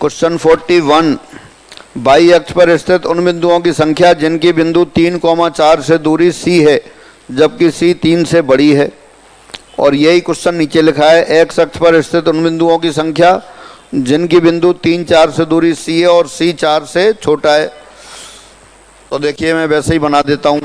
Question 41, by अक्ष पर स्थित उन बिंदुओं की संख्या जिनकी बिंदु 3,4 से दूरी C है जबकि C 3 से बड़ी है। और यही क्वेश्चन नीचे लिखा है, एक्स अक्ष पर स्थित उन बिंदुओं की संख्या जिनकी बिंदु 3, 4 से दूरी C है और C 4 से छोटा है। तो देखिए मैं वैसे ही बना देता हूँ।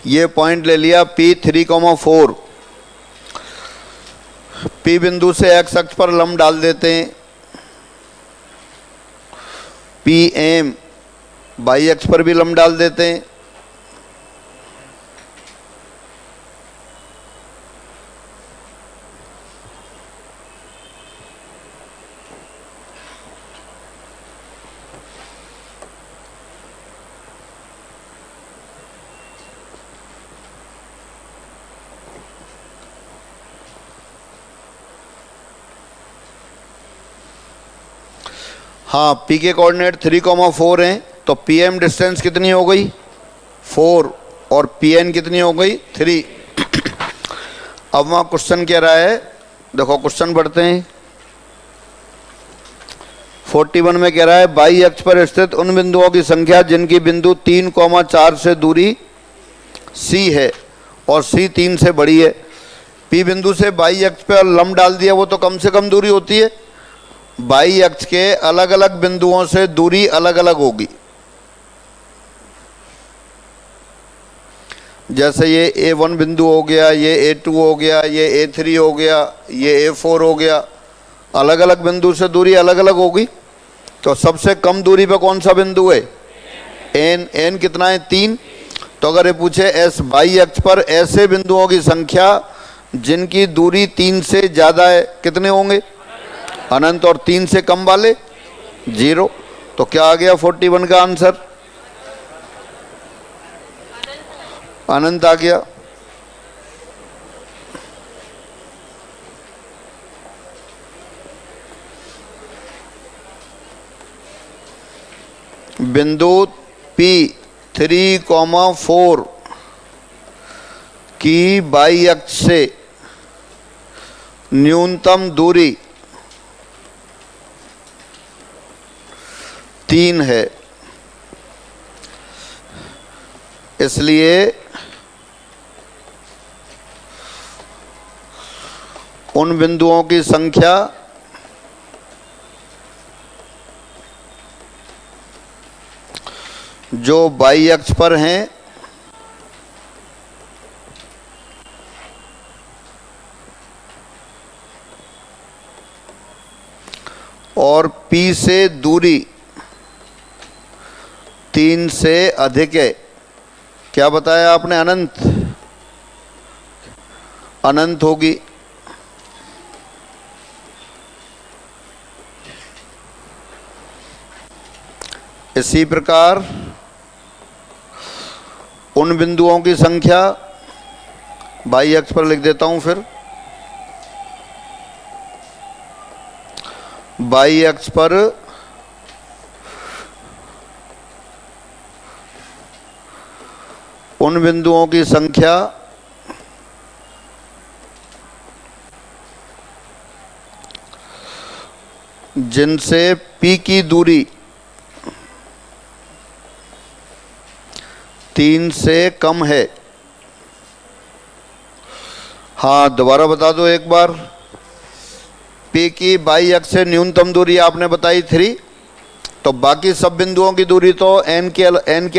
ये पॉइंट ले लिया P3,4। P बिंदु से एक्स अक्ष पर लंब डाल देते हैं। PM बाई अक्ष पर भी लंब डाल देते हैं। हाँ, P के कोऑर्डिनेट 3,4 हैं तो PM डिस्टेंस कितनी हो गई 4 और PN कितनी हो गई 3। अब वहाँ क्वेश्चन कह रहा है, देखो क्वेश्चन पढ़ते हैं। 41 में कह रहा है, बाई अक्ष पर स्थित उन बिंदुओं की संख्या जिनकी बिंदु 3,4 से दूरी C है और C 3 से बड़ी है। P बिंदु से बाई अक्ष पर लंब डाल दिया, वो तो कम से कम दूरी होती है। बाई अक्ष के अलग अलग बिंदुओं से दूरी अलग अलग होगी। जैसे ये A1 बिंदु हो गया, ये A2 हो गया, ये A3 हो गया, ये A4 हो गया। अलग अलग बिंदु से दूरी अलग अलग होगी। तो सबसे कम दूरी पे कौन सा बिंदु है N कितना है 3। तो अगर ये पूछे S बाई अक्ष पर ऐसे बिंदुओं की संख्या जिनकी दूरी 3 से ज़्यादा है, कितने होंगे अनंत, और 3 से कम वाले 0। तो क्या आ गया 41 का आंसर, अनंत आ गया। बिंदु P3,4 की बाई अक्ष से न्यूनतम दूरी 3 है, इसलिए उन बिंदुओं की संख्या जो बाई अक्ष पर हैं और P से दूरी 3 से अधिक है। क्या बताया आपने, अनंत होगी। इसी प्रकार उन बिंदुओं की संख्या, बाई अक्ष पर लिख देता हूं फिर, बाई अक्ष पर उन बिंदुओं की संख्या जिनसे P की दूरी 3 से कम है। हाँ, दोबारा बता दो एक बार। P की बाई अक्ष से न्यूनतम दूरी आपने बताई 3, तो बाकी सब बिंदुओं की दूरी तो N के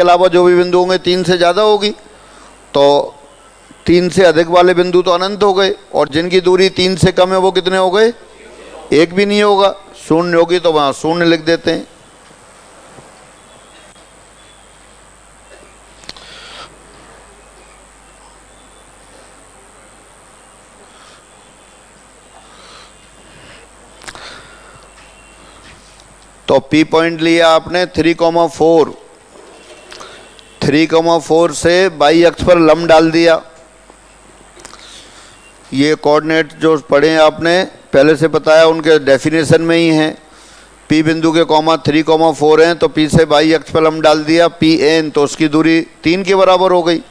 अलावा जो भी बिंदु होंगे 3 से ज़्यादा होगी। तो 3 से अधिक वाले बिंदु तो अनंत हो गए, और जिनकी दूरी 3 से कम है वो कितने हो गए, एक भी नहीं होगा, शून्य होगी। तो वहाँ शून्य लिख देते हैं। तो P पॉइंट लिया आपने 3,4, 3,4 से बाई अक्ष पर लंब डाल दिया। ये कोऑर्डिनेट जो पढ़े आपने पहले से बताया, उनके डेफिनेशन में ही हैं। P बिंदु के कॉमा 3,4 हैं तो P से बाई अक्ष पर हम डाल दिया PN, तो उसकी दूरी 3 के बराबर हो गई।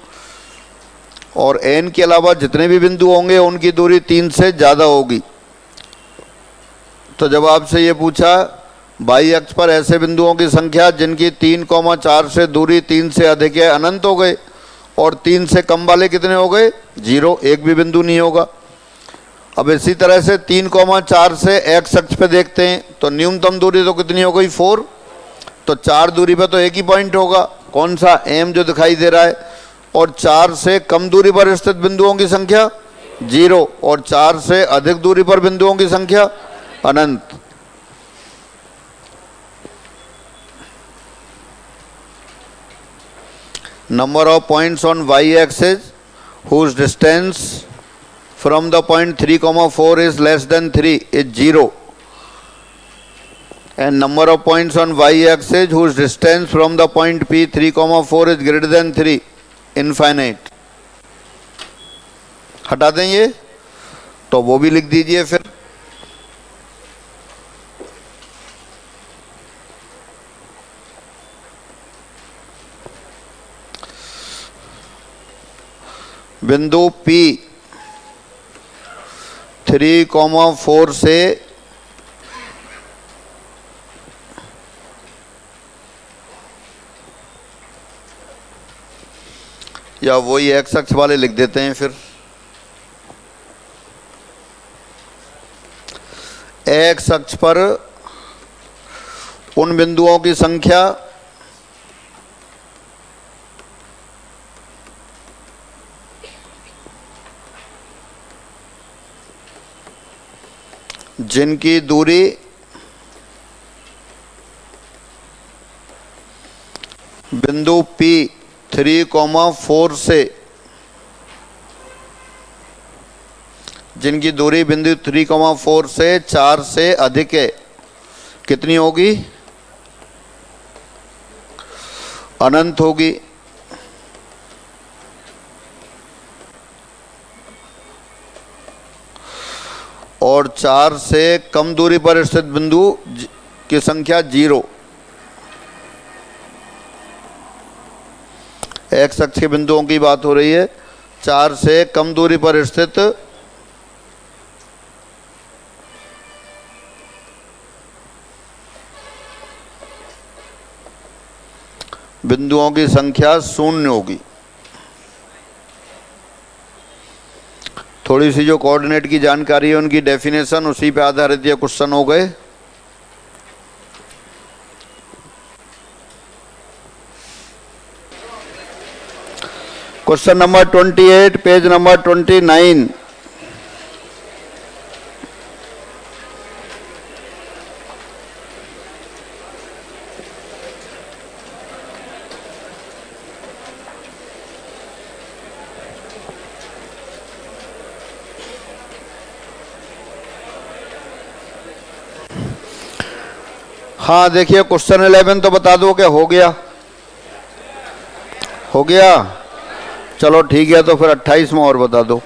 और N के अलावा जितने भी बिंदु होंगे उनकी दूरी 3 से ज़्यादा होगी। तो जब आपसे ये पूछा बाई अक्ष पर ऐसे बिंदुओं की संख्या जिनकी 3,4 से दूरी 3 से अधिक है, अनंत हो गए। और 3 से कम वाले कितने हो गए? 0, एक भी बिंदु नहीं होगा। अब इसी तरह से 3,4 से एक्स अक्ष पे देखते हैं तो न्यूनतम दूरी तो कितनी हो गई? 4। तो 4 दूरी पर तो एक ही पॉइंट होगा, कौन सा? M जो दिखाई दे रहा है। और 4 से कम दूरी पर स्थित बिंदुओं की संख्या 0, और 4 से अधिक दूरी पर बिंदुओं की संख्या अनंत। Number of points on y-axis whose distance from the point 3,4 is less than 3 is 0, and number of points on y-axis whose distance from the point P 3,4 is greater than 3 infinite। हटा दें ये, तो वो भी लिख दीजिए फिर। बिंदु P 3,4 से या वही एक्स अक्ष वाले लिख देते हैं फिर। एक्स अक्ष पर उन बिंदुओं की संख्या जिनकी दूरी बिंदु P 3,4 से, जिनकी दूरी बिंदु 3,4 से 4 से अधिक है, कितनी होगी? अनंत होगी। और 4 से कम दूरी पर स्थित बिंदु की संख्या 0। एक्स अक्ष के बिंदुओं की बात हो रही है। 4 से कम दूरी पर स्थित बिंदुओं की संख्या 0 होगी। थोड़ी सी जो कोऑर्डिनेट की जानकारी है उनकी डेफिनेशन, उसी पे आधारित ये क्वेश्चन हो गए। Question number 28, page number 29। हाँ देखिए, क्वेश्चन 11 तो बता दो क्या हो गया? हो गया, चलो ठीक है। तो फिर 28 में और बता दो।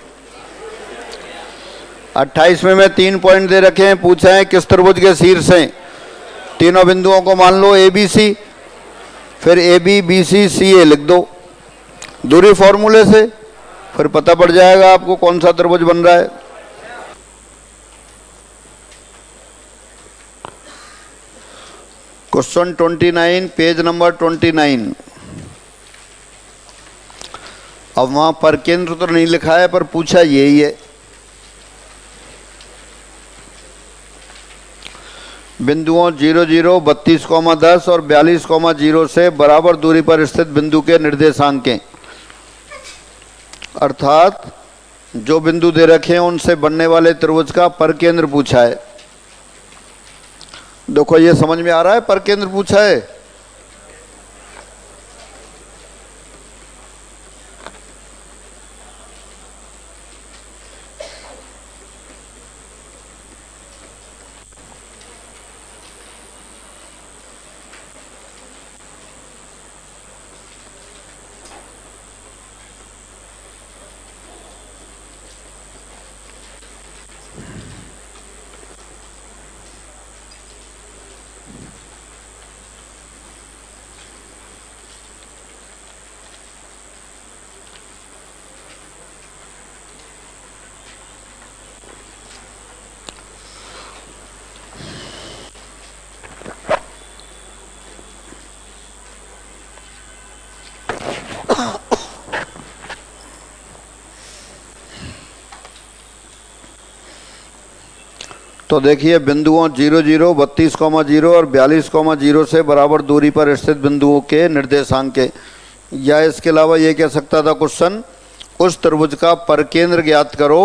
28 में मैं 3 पॉइंट दे रखे हैं, पूछा है किस त्रिभुज के शीर्ष हैं। तीनों बिंदुओं को मान लो ABC, फिर AB BC CA लिख दो दूरी फॉर्मूले से, फिर पता पड़ जाएगा आपको कौन सा त्रिभुज बन रहा है। Question 29, page number 29। अब वहां पर केंद्र तो नहीं लिखा है, पर पूछा यही है। बिंदुओं 0, 0, 32,10 और 42,0 से बराबर दूरी पर स्थित बिंदु के निर्देशांक, अर्थात जो बिंदु दे रखे हैं उनसे बनने वाले त्रिभुज का परकेंद्र पूछा है। देखो ये समझ में आ रहा है, परकेंद्र पूछा है। तो देखिए बिंदुओं 0 0 32,0 और 42,0 से बराबर दूरी पर स्थित बिंदुओं के निर्देशांक के, या इसके अलावा ये कह सकता था क्वेश्चन, उस त्रिभुज का परकेंद्र ज्ञात करो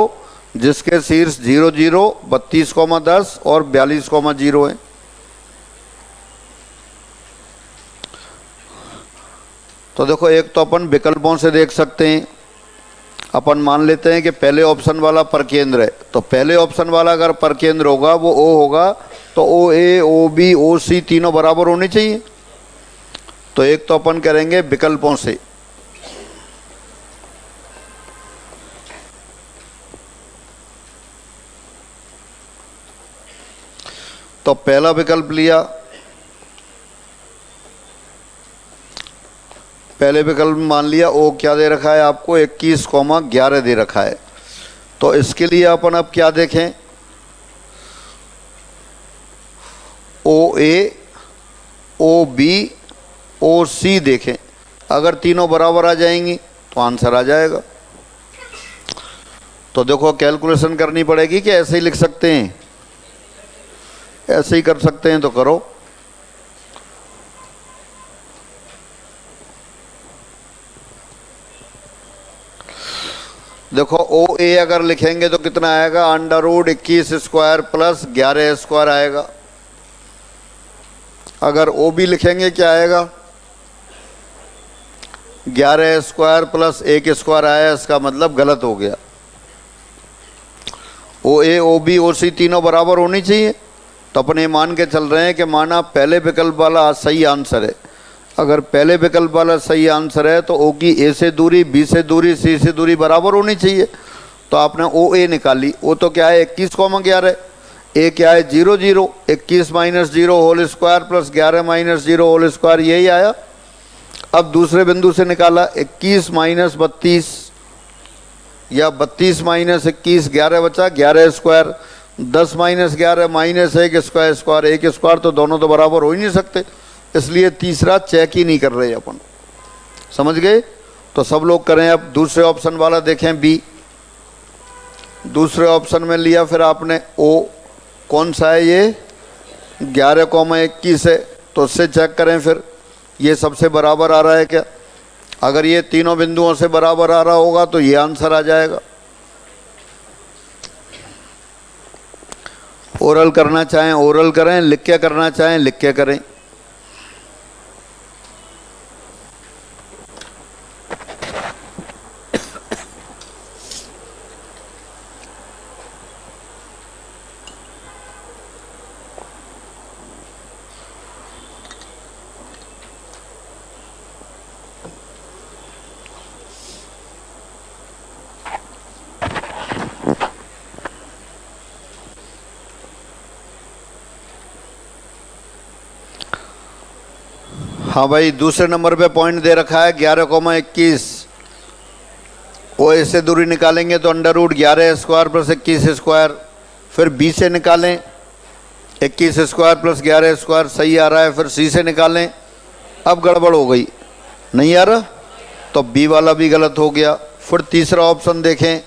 जिसके शीर्ष 0 0 32,10 और 42,0 है। तो देखो एक तो अपन विकल्पों से देख सकते हैं। अपन मान लेते हैं कि पहले ऑप्शन वाला परकेंद्र है, तो पहले ऑप्शन वाला अगर परकेंद्र होगा वो O होगा, तो OA OB OC तीनों बराबर होने चाहिए। तो एक तो अपन करेंगे विकल्पों से। तो पहला विकल्प लिया, पहले विकल्प मान लिया O क्या दे रखा है आपको, 21,11 दे रखा है। तो इसके लिए अपन अब क्या देखें, OA OB OC देखें। अगर तीनों बराबर आ जाएंगी तो आंसर आ जाएगा। तो देखो कैलकुलेशन करनी पड़ेगी कि ऐसे ही लिख सकते हैं, ऐसे ही कर सकते हैं तो करो। देखो OA अगर लिखेंगे तो कितना आएगा, √21² प्लस 11² आएगा। अगर OB लिखेंगे क्या आएगा, 11² प्लस 1² आया, इसका मतलब गलत हो गया। OA OB OC तीनों बराबर होनी चाहिए। तो अपन ये मान के चल रहे हैं कि माना पहले विकल्प वाला सही आंसर है। अगर पहले विकल्प वाला सही आंसर है तो O की A से दूरी, B से दूरी, C से दूरी बराबर होनी चाहिए। तो आपने OA निकाली। वो तो क्या है 21,11, A क्या है 0 0, 21 - 0 whole square plus 11 - 0 whole square, यही आया। अब दूसरे बिंदु से निकाला 21 - 32 या 32 - 21, 11 बचा, 11², 10 - 11 -1² स्क्वायर, 1² तो दोनों तो बराबर हो ही नहीं सकते, इसलिए तीसरा चेक ही नहीं कर रहे अपन। समझ गए? तो सब लोग करें। अब दूसरे ऑप्शन वाला देखें, बी। दूसरे ऑप्शन में लिया फिर आपने O, कौन सा है ये, 11,21 है, तो उससे चेक करें फिर ये सबसे बराबर आ रहा है क्या। अगर ये तीनों बिंदुओं से बराबर आ रहा होगा तो ये आंसर आ जाएगा। ओरल करना चाहें ओरल करें, लिख के करना चाहें लिख के करें। हाँ भाई, दूसरे नंबर पे पॉइंट दे रखा है 11,21। OA से दूरी निकालेंगे तो √11² प्लस 21²। फिर B से निकालें 21² प्लस 11², सही आ रहा है। फिर C से निकालें, अब गड़बड़ हो गई, नहीं आ रहा, तो B वाला भी गलत हो गया। फिर तीसरा ऑप्शन देखें,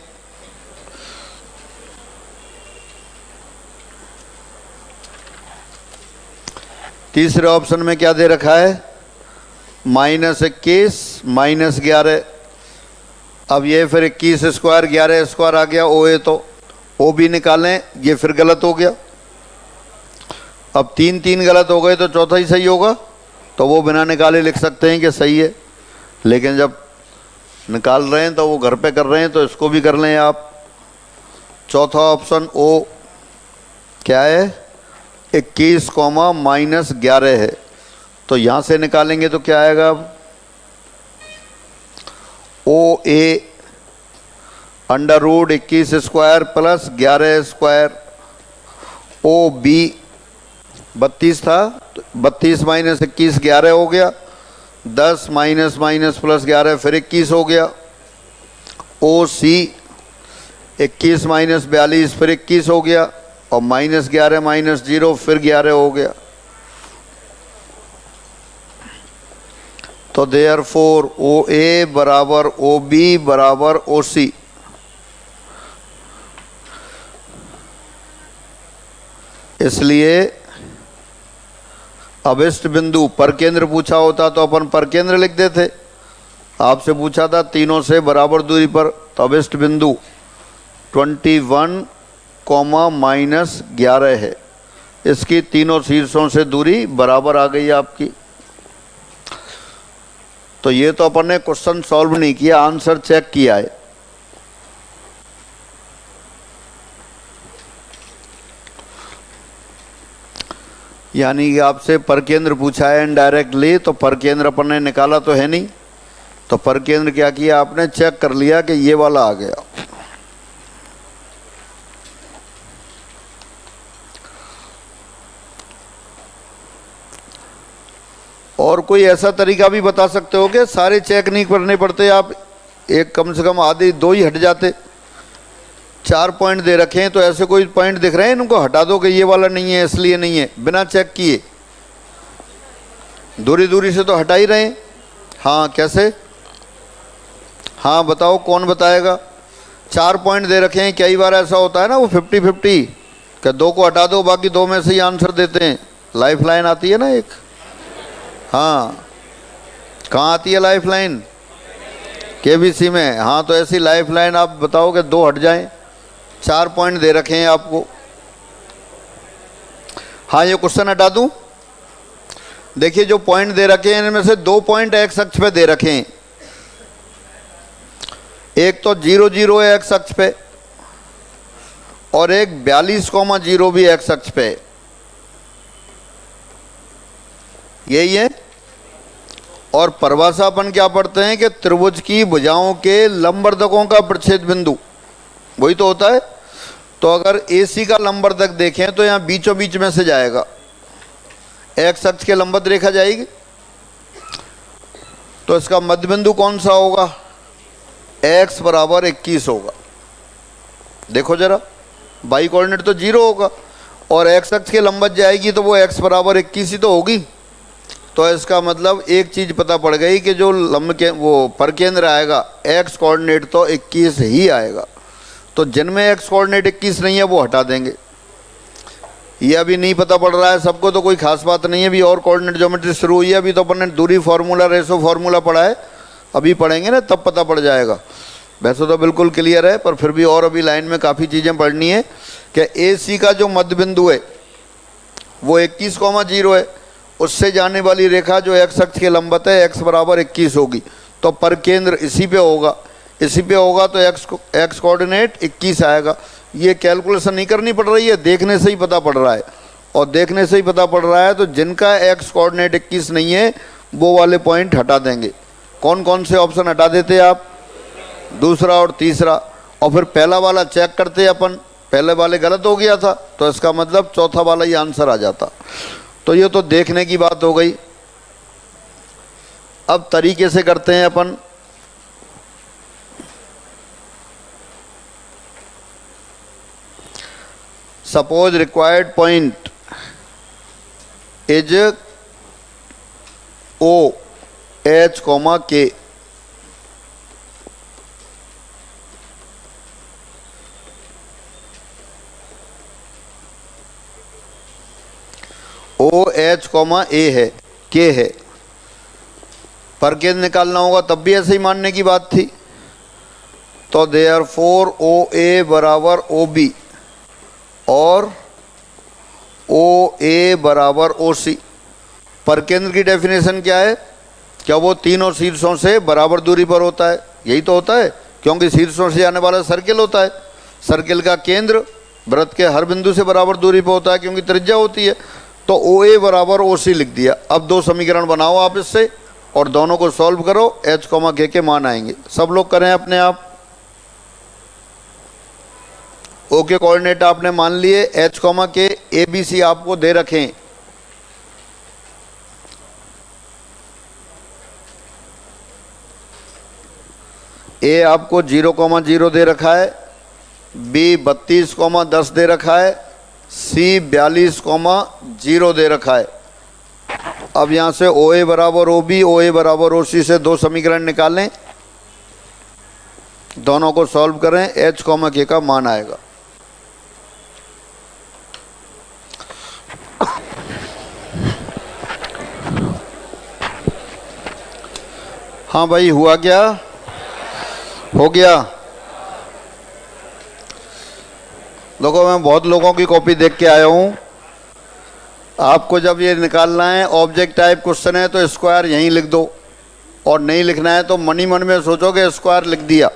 तीसरे ऑप्शन में क्या दे रखा है, -21 - 11। अब ये फिर 21² 11² आ गया OA, तो OB निकालें, ये फिर गलत हो गया। अब 3 3 गलत हो गए तो चौथा ही सही होगा, तो वो बिना निकाले लिख सकते हैं कि सही है। लेकिन जब निकाल रहे हैं तो वो घर पे कर रहे हैं, तो इसको भी कर लें आप। चौथा ऑप्शन O क्या है, 21, -11 है, तो यहाँ से निकालेंगे तो क्या आएगा, अब OA √21² प्लस 11², OB 32 था, 32 - 21 11 हो गया, 10 - प्लस 11 फिर 21 हो गया। OC 21 - 42 फिर 21 हो गया, और -11 - 0 फिर 11 हो गया। तो देयरफॉर OA बराबर OB बराबर OC। इसलिए अभिष्ट बिंदु पर केंद्र पूछा होता तो अपन पर केंद्र लिख देते। आपसे पूछा था तीनों से बराबर दूरी पर, तो अभिष्ट बिंदु 21, -11 है। इसकी तीनों शीर्षों से दूरी बराबर आ गई आपकी। तो ये तो अपन ने क्वेश्चन सॉल्व नहीं किया, आंसर चेक किया है। यानी कि आपसे पर केंद्र पूछा है इनडायरेक्टली, तो पर केंद्र अपन ने निकाला तो है नहीं, तो पर केंद्र क्या किया आपने, चेक कर लिया कि ये वाला आ गया। और कोई ऐसा तरीका भी बता सकते हो कि सारे चेक नहीं करने पड़ते, आप एक कम से कम आधे दो ही हट जाते। 4 पॉइंट दे रखे हैं तो ऐसे कोई पॉइंट दिख रहे हैं इनको हटा दो कि ये वाला नहीं है इसलिए नहीं है, बिना चेक किए दूरी दूरी से तो हटा ही रहे हैं। हाँ कैसे, हाँ बताओ कौन बताएगा। 4 पॉइंट दे रखे हैं, कई बार ऐसा होता है ना वो 50-50 कि 2 को हटा दो बाकी 2 में से ही आंसर देते हैं। लाइफ लाइन आती है ना एक, हाँ कहाँ आती है लाइफ लाइन, केबीसी में। हाँ तो ऐसी लाइफ लाइन आप बताओ कि 2 हट जाएं, 4 पॉइंट दे रखे हैं आपको। हाँ ये क्वेश्चन हटा दूं, देखिए जो पॉइंट दे रखे हैं इनमें से 2 पॉइंट एक्स अक्ष पे दे रखे हैं। एक तो 0,0 है एक्स अक्ष पे और एक 42,0 भी एक्स अक्ष पे, यही है। और परिभाषा अपन क्या पढ़ते हैं कि त्रिभुज की भुजाओं के लंबवर्धकों का प्रच्छेद बिंदु, वही तो होता है। तो अगर AC का लंबवर्धक देखें तो यहाँ बीचों बीच में से जाएगा, एक्स अक्ष के लंबवत रेखा जाएगी, तो इसका मध्य बिंदु कौन सा होगा, x बराबर 21 होगा। देखो जरा, बाई कोऑर्डिनेट तो 0 होगा और एक्स अक्ष के लंबवत जाएगी तो वो x बराबर 21 ही तो होगी। तो इसका मतलब एक चीज पता पड़ गई कि जो लंब के वो पर केंद्र आएगा x कोऑर्डिनेट तो 21 ही आएगा। तो जिनमें x कोऑर्डिनेट 21 नहीं है वो हटा देंगे। ये अभी नहीं पता पड़ रहा है सबको तो कोई खास बात नहीं है, अभी और कोऑर्डिनेट ज्योमेट्री शुरू हुई है। अभी तो अपन ने दूरी फार्मूला रेशो फार्मूला पढ़ा है, अभी पढ़ेंगे ना तब पता पड़ जाएगा। वैसे तो बिल्कुल क्लियर है पर फिर भी और अभी लाइन में काफ़ी चीज़ें पढ़नी है कि AC का जो मध्य बिंदु है वो 21,0 है, उससे जाने वाली रेखा जो एक्स अक्ष के लंबवत है x बराबर 21 होगी। तो पर केंद्र इसी पे होगा, इसी पे होगा तो एक्स कोऑर्डिनेट 21 आएगा। ये कैलकुलेशन नहीं करनी पड़ रही है, देखने से ही पता पड़ रहा है। और देखने से ही पता पड़ रहा है तो जिनका एक्स कोऑर्डिनेट 21 नहीं है वो वाले पॉइंट हटा देंगे। कौन कौन से ऑप्शन हटा देते आप, दूसरा और तीसरा। और फिर पहला वाला चेक करते अपन, पहले वाले गलत हो गया था तो इसका मतलब चौथा वाला ही आंसर आ जाता। तो ये तो देखने की बात हो गई। अब तरीके से करते हैं अपन। Suppose required point is O H, K। OH, A है, K है। पर केंद्र निकालना होगा तब भी ऐसे ही मानने की बात थी। तो देयरफॉर OA बराबर OB और OA बराबर OC। पर केंद्र की डेफिनेशन क्या है, क्या वो तीनों शीर्षों से बराबर दूरी पर होता है, यही तो होता है क्योंकि शीर्षों से आने वाला सर्किल होता है। सर्किल का केंद्र वृत्त के हर बिंदु से बराबर दूरी पर होता है क्योंकि त्रिज्या होती है। तो OA बराबर OC लिख दिया। अब 2 समीकरण बनाओ आप इससे और दोनों को सॉल्व करो, H, K के मान आएंगे। सब लोग करें अपने आप। O के कोऑर्डिनेट आपने मान लिए, H, K, ABC आपको दे रखें। A आपको 0,0 दे रखा है, B 32,10 दे रखा है, C 42,0 दे रखा है। अब यहाँ से OA बराबर OB, OA बराबर OC से 2 समीकरण निकालें, दोनों को सॉल्व करें, H, K का मान आएगा। हाँ भाई, हुआ क्या? हो गया? देखो, मैं बहुत लोगों की कॉपी देख के आया हूँ। आपको जब ये निकालना है, ऑब्जेक्ट टाइप क्वेश्चन है, तो स्क्वायर यहीं लिख दो, और नहीं लिखना है तो मन ही मन में सोचोगे स्क्वायर लिख दिया।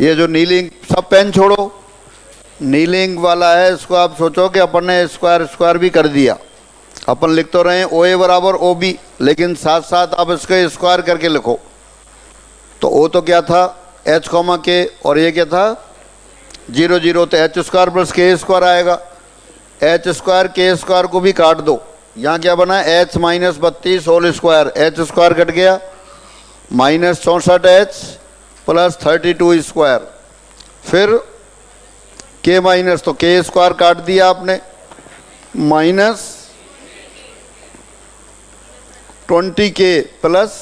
ये जो नीली इंक, सब पेन छोड़ो, नीली इंक वाला है, इसको आप सोचो कि अपन ने स्क्वायर स्क्वायर भी कर दिया। अपन लिख तो रहे हैं ओ ए बराबर ओ बी, लेकिन साथ साथ आप इसके स्क्वायर करके लिखो। तो ओ तो क्या था, एच कॉमा के, और ये क्या था 0 0, तो H square plus K square आएगा। एच स्क्वायर के स्क्वायर को भी काट दो, यहाँ क्या बना H minus 32 whole square, H square cut गया, माइनस 64 एच प्लस 32 स्क्वायर, फिर के माइनस, तो के स्क्वायर काट दिया आपने, माइनस 20 के प्लस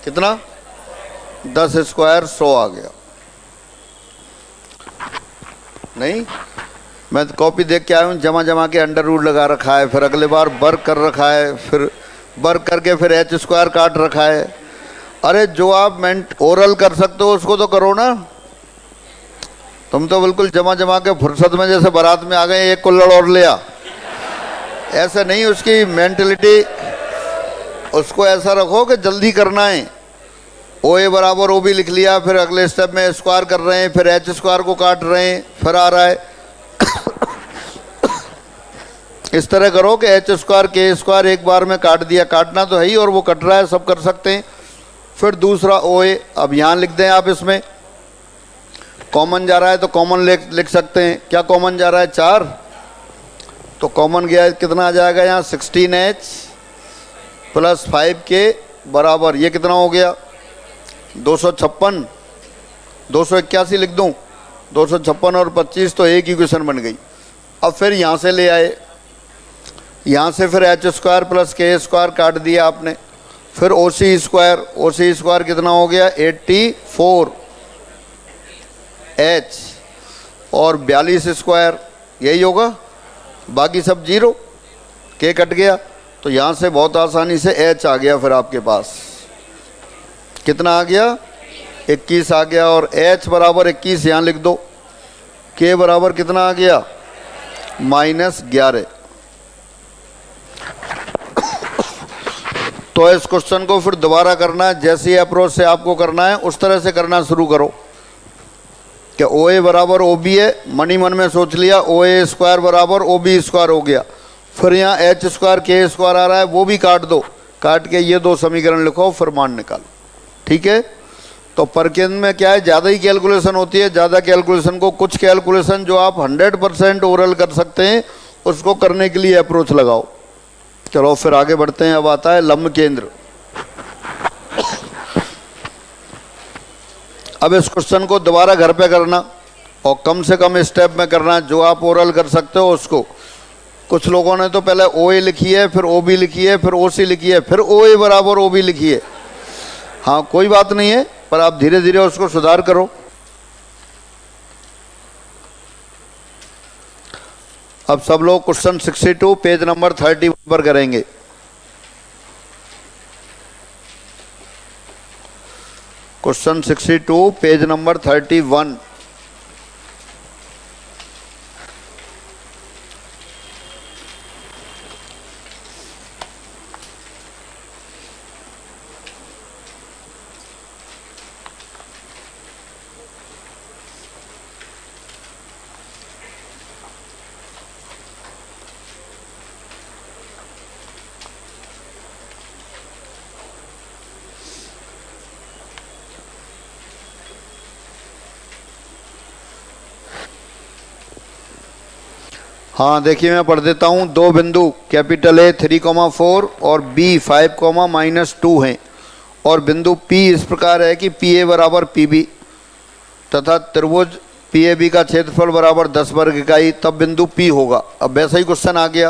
कितना 10 स्क्वायर 100 आ गया। नहीं, मैं तो कॉपी देख के आया हूँ, जमा जमा के अंडर रूट लगा रखा है, फिर अगले बार वर्क कर रखा है, फिर वर्क करके फिर एच स्क्वायर काट रखा है। अरे जो आप ओरल कर सकते हो उसको तो करो ना। तुम तो बिल्कुल जमा जमा के फुर्सत में जैसे बारात में आ गए, एक कुल्हड़ और लिया, ऐसा नहीं। उसकी मेंटलिटी, उसको ऐसा रखो कि जल्दी करना है। ओ ए बराबर ओ बी लिख लिया, फिर अगले स्टेप में स्क्वायर कर रहे हैं, फिर एच स्क्वायर को काट रहे हैं, फिर आ रहा है इस तरह करो कि एच स्क्वायर के स्क्वायर एक बार में काट दिया, काटना तो है ही और वो कट रहा है, सब कर सकते हैं। फिर दूसरा ओ ए, अब यहाँ लिख दें आप, इसमें कॉमन जा रहा है तो कॉमन लिख सकते हैं। क्या कॉमन जा रहा है 4, तो कॉमन गया कितना आ जाएगा यहाँ 16h प्लस 5k बराबर, ये कितना हो गया 256, 281 लिख दूँ, 256 और 25 तो एक इक्वेशन बन गई। अब फिर यहाँ से ले आए, यहाँ से फिर H square plus K square काट दिया आपने, फिर ओ सी स्क्वायर कितना हो गया 84 एच और 42 स्क्वायर, यही होगा, बाकी सब 0, के कट गया। तो यहाँ से बहुत आसानी से एच आ गया, फिर आपके पास कितना आ गया 21 आ गया, और एच बराबर 21 यहाँ लिख दो, के बराबर कितना आ गया -11। तो इस क्वेश्चन को फिर दोबारा करना है, जैसी अप्रोच से आपको करना है उस तरह से करना शुरू करो कि ओ ए बराबर ओ बी है, मनी मन में सोच लिया, ओ ए स्क्वायर बराबर ओ बी स्क्वायर हो गया, फिर यहाँ एच स्क्वायर के स्क्वायर आ रहा है, वो भी काट दो, काट के ये दो समीकरण लिखो, फिर मान निकालो। ठीक है, तो पर केंद्र में क्या है, ज़्यादा ही कैलकुलेशन होती है, ज़्यादा कैलकुलेशन को, कुछ कैलकुलेशन जो आप 100% ओरल कर सकते हैं उसको करने के लिए अप्रोच लगाओ। चलो फिर आगे बढ़ते हैं। अब आता है लंब केंद्र। अब इस क्वेश्चन को दोबारा घर पे करना और कम से कम स्टेप में करना, जो आप ओरल कर सकते हो उसको। कुछ लोगों ने तो पहले ओ ए लिखी है, फिर ओ बी लिखी है, फिर ओ सी लिखी है, फिर ओ ए बराबर ओ बी लिखी है। हाँ, कोई बात नहीं है, पर आप धीरे धीरे उसको सुधार करो। अब सब लोग क्वेश्चन 62 पेज नंबर 31 पर करेंगे। Question 62 page number 31। हाँ देखिए, मैं पढ़ देता हूँ। दो बिंदु कैपिटल ए 3,4 और बी 5,-2 हैं, और बिंदु पी इस प्रकार है कि पी ए बराबर पी बी तथा त्रिभुज पी ए बी का क्षेत्रफल बराबर 10 वर्ग इकाई, तब बिंदु पी होगा। अब वैसा ही क्वेश्चन आ गया,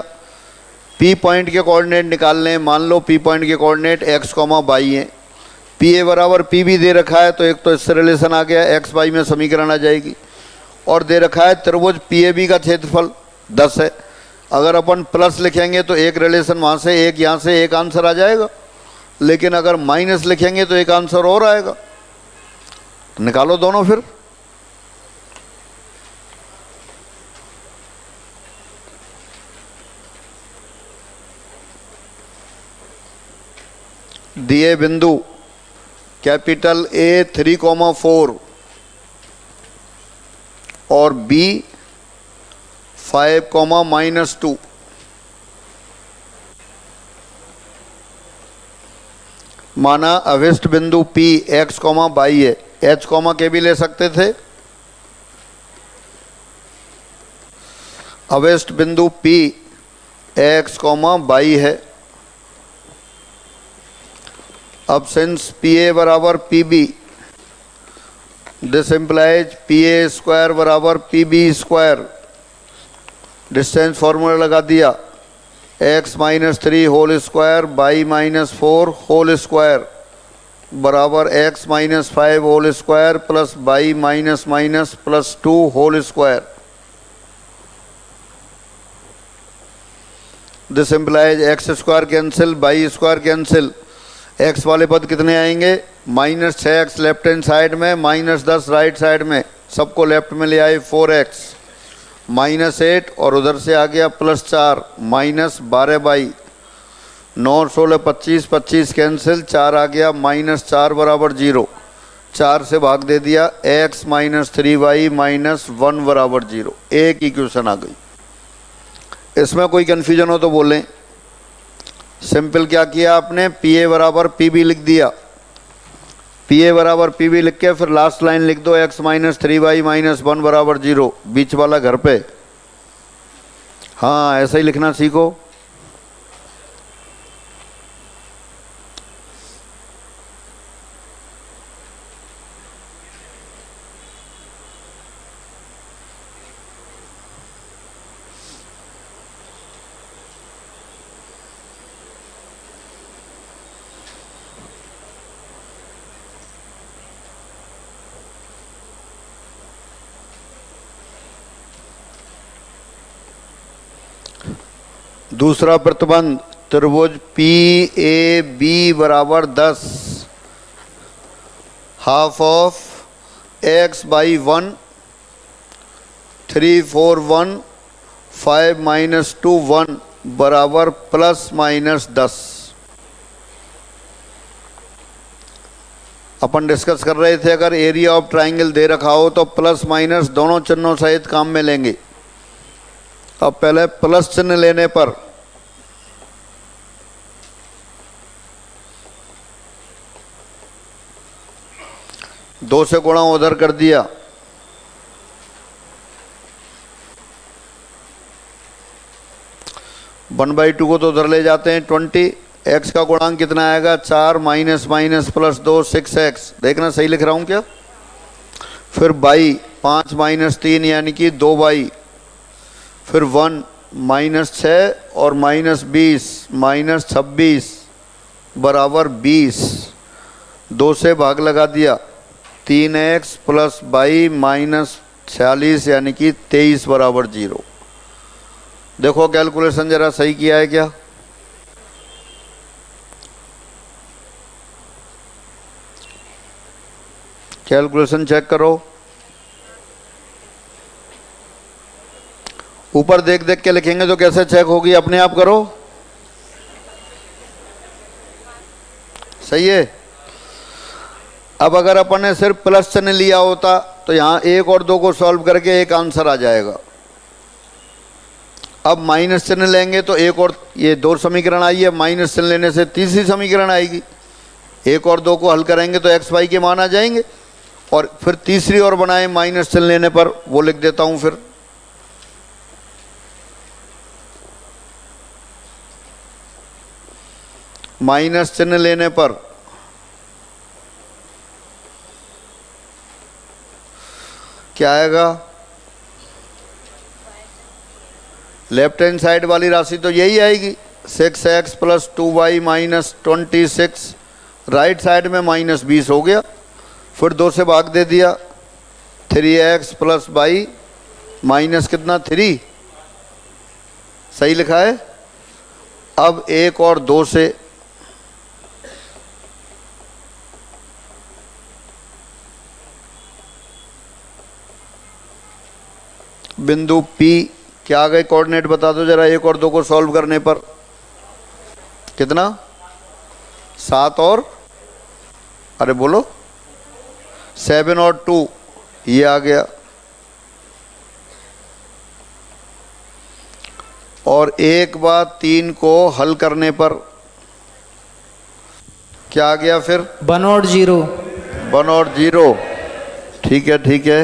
पी पॉइंट के कोऑर्डिनेट निकालने हैं। मान लो पी पॉइंट के कोऑर्डिनेट x, y हैं, पी ए बराबर पी बी दे रखा है, तो एक तो इससे रिलेशन आ गया, x y में समीकरण आ जाएगी, और दे रखा है त्रिभुज पी ए बी का क्षेत्रफल 10 है। अगर अपन प्लस लिखेंगे तो एक रिलेशन वहाँ से, एक यहाँ से, एक आंसर आ जाएगा। लेकिन अगर माइनस लिखेंगे तो एक आंसर और आएगा, तो निकालो दोनों फिर। दिए बिंदु कैपिटल ए 3,4 और बी 5,-2, माना अभिष्ट बिंदु P x, y है, h, के भी ले सकते थे। अभिष्ट बिंदु P x, y है। अब सिंस PA बराबर PB, this implies PA square बराबर PB स्क्वायर। डिस्टेंस फॉर्मूला लगा दिया, x - 3 whole square y - 4 whole square बराबर x - 5 whole square plus y plus 2 whole square. This implies x square cancel, y square cancel, x वाले पद कितने आएंगे, -6x left hand side में, -10 right side में, सबको लेफ्ट में ले आए 4x, -8 और उधर से आ गया +4, -12/, 9 16 25, 25 कैंसिल, 4 आ गया, -4 बराबर 0, 4 से भाग दे दिया, x - 3y - 1 बराबर 0। एक इक्वेशन आ गई। इसमें कोई कन्फ्यूजन हो तो बोलें। सिंपल क्या किया आपने, PA बराबर PB लिख दिया, PA बराबर PB लिख के फिर लास्ट लाइन लिख दो, x - 3y - 1 बराबर 0, बीच वाला घर पे। हाँ, ऐसा ही लिखना सीखो। दूसरा प्रतिबंध, त्रिभुज PAB बराबर 10, हाफ ऑफ x by 1 3 4 1 5 - 2 1 बराबर ±10। अपन डिस्कस कर रहे थे, अगर एरिया ऑफ ट्राइंगल दे रखा हो तो प्लस माइनस दोनों चिन्हों सहित काम में लेंगे। अब पहले प्लस चिन्ह लेने पर दो से गुणा उधर कर दिया, वन बाई टू को तो उधर ले जाते हैं 20, x का गुणांक कितना आएगा 4 माइनस माइनस प्लस 2 6x। देखना सही लिख रहा हूं क्या। फिर बाई 5 माइनस 3 यानी कि 2 बाई, फिर 1 -6 और -20 -26 बराबर 20। 2 से भाग लगा दिया, 3x प्लस बाई -46 यानी कि 23 बराबर 0। देखो कैलकुलेशन जरा सही किया है क्या। कैलकुलेशन चेक करो, ऊपर देख देख के लिखेंगे तो कैसे चेक होगी, अपने आप करो। सही है। अब अगर अपन ने सिर्फ प्लस चिन्ह लिया होता तो यहाँ 1 और 2 को सॉल्व करके एक आंसर आ जाएगा। अब माइनस चिन्ह लेंगे तो एक और, ये 2 समीकरण आई है, माइनस चिन्ह लेने से तीसरी समीकरण आएगी। 1 और 2 को हल करेंगे तो x y के मान आ जाएंगे, और फिर तीसरी और बनाए माइनस चिन्ह लेने पर, वो लिख देता हूं। फिर माइनस चिन्ह लेने पर क्या आएगा, लेफ्ट हैंड साइड वाली राशि तो यही आएगी 6x plus 2y minus 26, right side में -20 हो गया। फिर 2 से भाग दे दिया, 3x प्लस y माइनस कितना 3, सही लिखा है। अब 1 और 2 से बिंदु P, क्या आ गए कोऑर्डिनेट बता दो जरा, 1 और 2 को सॉल्व करने पर कितना, 7 और, अरे बोलो 7 और 2, ये आ गया। और 1 बार 3 को हल करने पर क्या आ गया फिर, 1 और 0। 1 और 0, ठीक है ठीक है।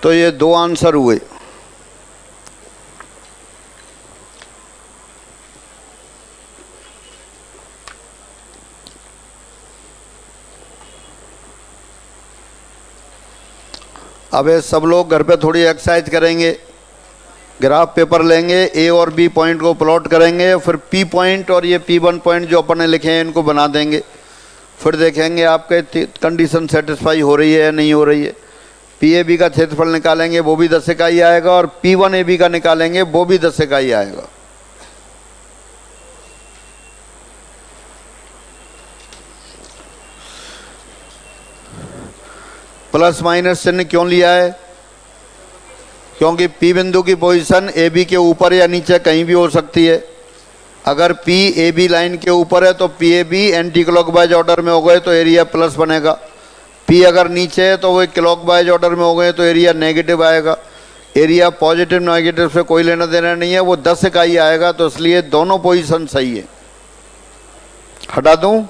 तो ये 2 आंसर हुए। अब ये सब लोग घर पे थोड़ी एक्सरसाइज करेंगे, ग्राफ पेपर लेंगे, ए और बी पॉइंट को प्लॉट करेंगे, फिर पी पॉइंट और ये P1 पॉइंट जो अपन ने लिखे हैं इनको बना देंगे, फिर देखेंगे आपके कंडीशन सेटिस्फाई हो रही है या नहीं हो रही है। PAB का क्षेत्रफल निकालेंगे वो भी 10 इकाई आएगा, और P1AB का निकालेंगे वो भी 10 इकाई आएगा। प्लस माइनस चिन्ह क्यों लिया है, क्योंकि P बिंदु की पोजीशन AB के ऊपर या नीचे कहीं भी हो सकती है। अगर P AB लाइन के ऊपर है तो PAB एंटी क्लॉकवाइज ऑर्डर में हो गए तो एरिया प्लस बनेगा। P अगर नीचे है तो वो क्लॉकवाइज ऑर्डर में हो गए तो एरिया नेगेटिव आएगा। एरिया पॉजिटिव नेगेटिव से कोई लेना देना नहीं है, वो 10 इकाई आएगा, तो इसलिए दोनों पोजीशन सही है। हटा दूं?